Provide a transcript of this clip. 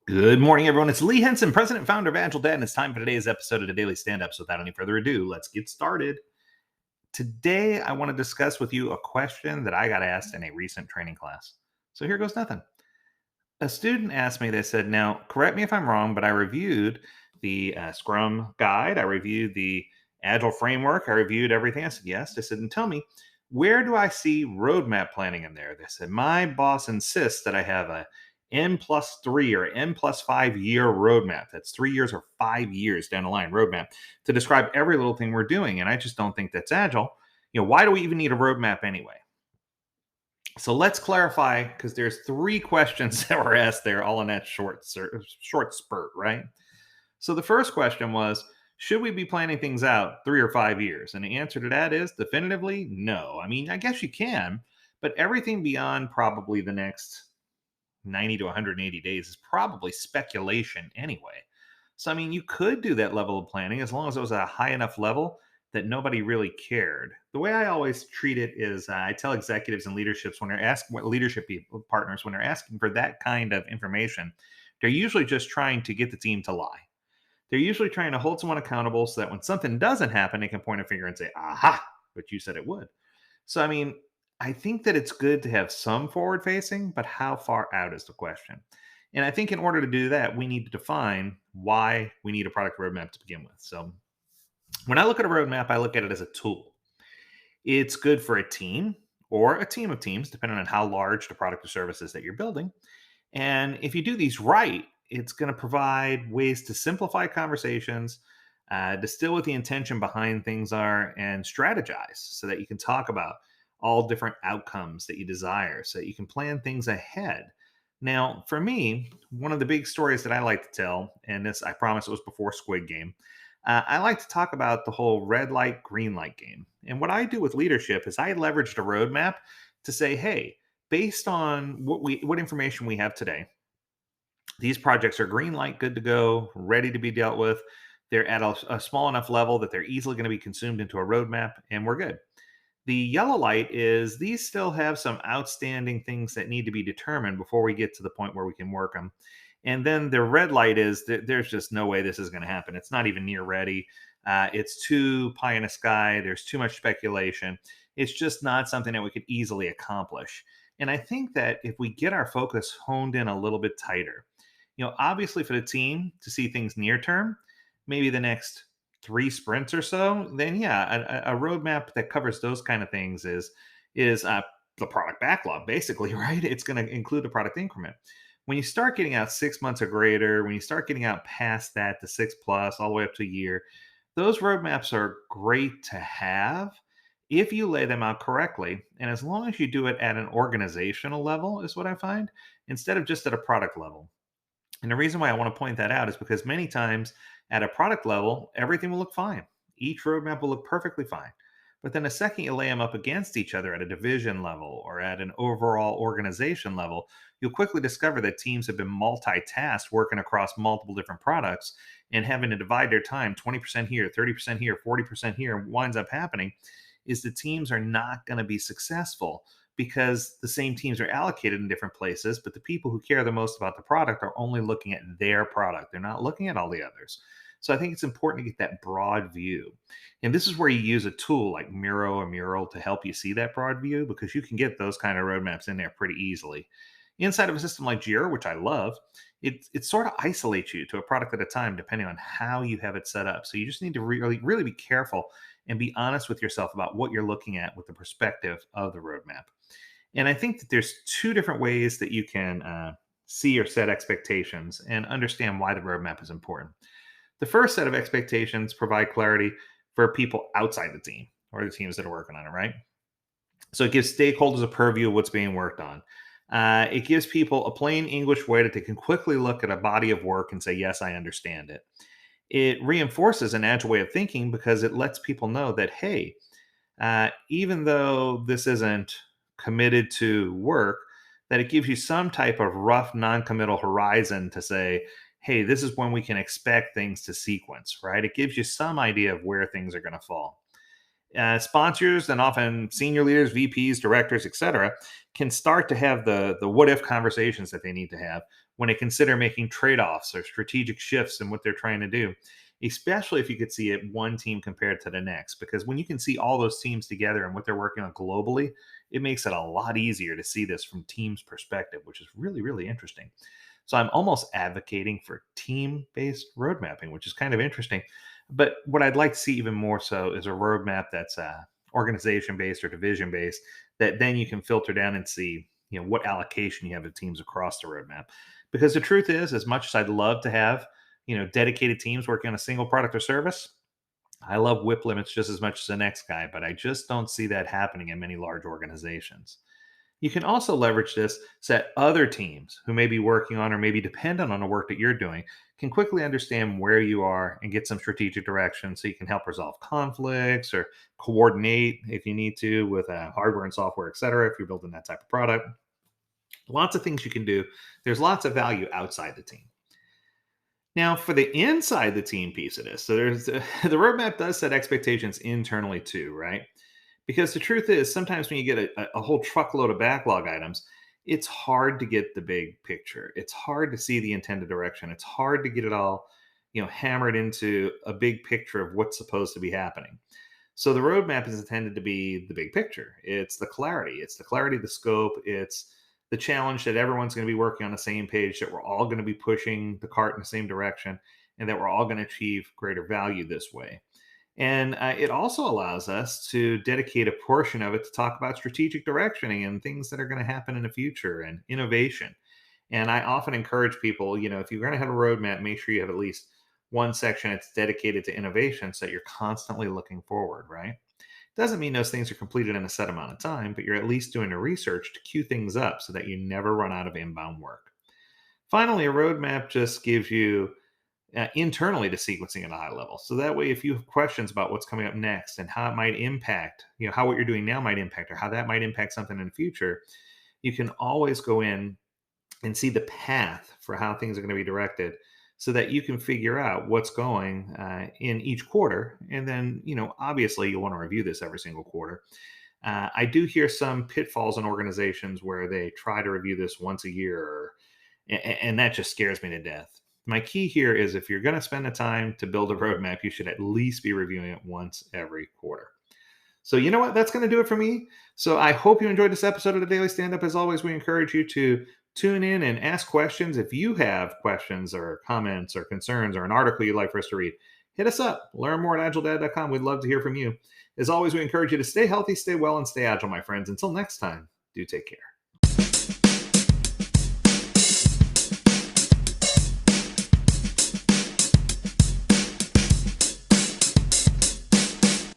Good morning, everyone. It's Lee Henson, President and Founder of AgileDad, and it's time for today's episode of the Daily Stand-Up. So without any further ado, let's get started. Today, I want to discuss with you a question that I got asked in a recent training class. So here goes nothing. A student asked me, they said, now, correct me if I'm wrong, but I reviewed the Scrum guide, I reviewed the Agile framework, I reviewed everything. I said, yes. They said, and tell me, where do I see roadmap planning in there? They said, my boss insists that I have a N+3 or N+5 year roadmap. That's 3 years or 5 years down the line roadmap to describe every little thing we're doing. And I just don't think that's agile. Why do we even need a roadmap anyway? So let's clarify, because there's three questions that were asked there, all in that short spurt, right? So the first question was, should we be planning things out 3 or 5 years? And the answer to that is definitively no. I mean, I guess you can, but everything beyond probably the next 90 to 180 days is probably speculation anyway. So, I mean, you could do that level of planning as long as it was at a high enough level that nobody really cared. The way I always treat it is I tell executives and leaderships when they're asking what leadership partners, when they're asking for that kind of information, they're usually just trying to get the team to lie. They're usually trying to hold someone accountable so that when something doesn't happen, they can point a finger and say, aha, but you said it would. So, I mean, I think that it's good to have some forward facing, but how far out is the question? And I think in order to do that, we need to define why we need a product roadmap to begin with. So, when I look at a roadmap, I look at it as a tool. It's good for a team or a team of teams, depending on how large the product or service is that you're building. And if you do these right, it's going to provide ways to simplify conversations, distill what the intention behind things are, and strategize so that you can talk about all different outcomes that you desire, so that you can plan things ahead. Now, for me, one of the big stories that I like to tell, and this I promise it was before Squid Game, I like to talk about the whole red light, green light game. And what I do with leadership is I leverage the roadmap to say, hey, based on what information we have today, these projects are green light, good to go, ready to be dealt with. They're at a small enough level that they're easily going to be consumed into a roadmap, and we're good. The yellow light is these still have some outstanding things that need to be determined before we get to the point where we can work them. And then the red light is there's just no way this is going to happen. It's not even near ready. It's too pie in the sky. There's too much speculation. It's just not something that we could easily accomplish. And I think that if we get our focus honed in a little bit tighter, obviously for the team to see things near term, maybe the next 3 sprints or so, then yeah, a roadmap that covers those kind of things is the product backlog, basically, right? It's going to include the product increment. When you start getting out 6 months or greater, when you start getting out past that to 6+, all the way up to a year, those roadmaps are great to have if you lay them out correctly. And as long as you do it at an organizational level, is what I find, instead of just at a product level. And the reason why I want to point that out is because many times at a product level, everything will look fine. Each roadmap will look perfectly fine. But then the second you lay them up against each other at a division level or at an overall organization level, you'll quickly discover that teams have been multitasked working across multiple different products and having to divide their time 20% here, 30% here, 40% here. Winds up happening is the teams are not going to be successful because the same teams are allocated in different places, but the people who care the most about the product are only looking at their product. They're not looking at all the others. So I think it's important to get that broad view. And this is where you use a tool like Miro or Mural to help you see that broad view, because you can get those kind of roadmaps in there pretty easily. Inside of a system like Jira, which I love, it sort of isolates you to a product at a time, depending on how you have it set up. So you just need to really be careful and be honest with yourself about what you're looking at with the perspective of the roadmap. And I think that there's two different ways that you can see or set expectations and understand why the roadmap is important. The first set of expectations provide clarity for people outside the team or the teams that are working on it, right? So it gives stakeholders a purview of what's being worked on. It gives people a plain English way that they can quickly look at a body of work and say, yes, I understand it. It reinforces an agile way of thinking because it lets people know that, hey, even though this isn't committed to work, that it gives you some type of rough non-committal horizon to say, hey, this is when we can expect things to sequence, right? It gives you some idea of where things are going to fall. Sponsors and often senior leaders, VPs, directors, etc., can start to have the what if conversations that they need to have when they consider making trade offs or strategic shifts in what they're trying to do. Especially if you could see it one team compared to the next, because when you can see all those teams together and what they're working on globally, it makes it a lot easier to see this from teams' perspective, which is really, really interesting. So I'm almost advocating for team based road mapping, which is kind of interesting. But what I'd like to see even more so is a roadmap that's organization based or division based, that then you can filter down and see, what allocation you have of teams across the roadmap. Because the truth is, as much as I'd love to have, dedicated teams working on a single product or service, I love whip limits just as much as the next guy, but I just don't see that happening in many large organizations. You can also leverage this so that other teams who may be working on or maybe dependent on the work that you're doing can quickly understand where you are and get some strategic direction so you can help resolve conflicts or coordinate if you need to with hardware and software, et cetera, if you're building that type of product. Lots of things you can do. There's lots of value outside the team. Now, for the inside the team piece of this, so there's the roadmap does set expectations internally too, right? Because the truth is, sometimes when you get a whole truckload of backlog items, it's hard to get the big picture. It's hard to see the intended direction. It's hard to get it all, hammered into a big picture of what's supposed to be happening. So the roadmap is intended to be the big picture. It's the clarity. It's the clarity of the scope. It's the challenge that everyone's going to be working on the same page, that we're all going to be pushing the cart in the same direction, and that we're all going to achieve greater value this way. And it also allows us to dedicate a portion of it to talk about strategic directioning and things that are going to happen in the future and innovation. And I often encourage people, if you're going to have a roadmap, make sure you have at least one section that's dedicated to innovation so that you're constantly looking forward, right? Doesn't mean those things are completed in a set amount of time, but you're at least doing the research to queue things up so that you never run out of inbound work. Finally, a roadmap just gives you internally to sequencing at a high level. So that way, if you have questions about what's coming up next and how it might impact, how what you're doing now might impact or how that might impact something in the future, you can always go in and see the path for how things are going to be directed so that you can figure out what's going in each quarter. And then, obviously you'll want to review this every single quarter. I do hear some pitfalls in organizations where they try to review this once a year, and that just scares me to death. My key here is if you're going to spend the time to build a roadmap, you should at least be reviewing it once every quarter. So, you know what? That's going to do it for me. So, I hope you enjoyed this episode of the Daily Stand Up. As always, we encourage you to tune in and ask questions. If you have questions or comments or concerns or an article you'd like for us to read, hit us up. Learn more at agiledad.com. We'd love to hear from you. As always, we encourage you to stay healthy, stay well, and stay agile, my friends. Until next time, do take care.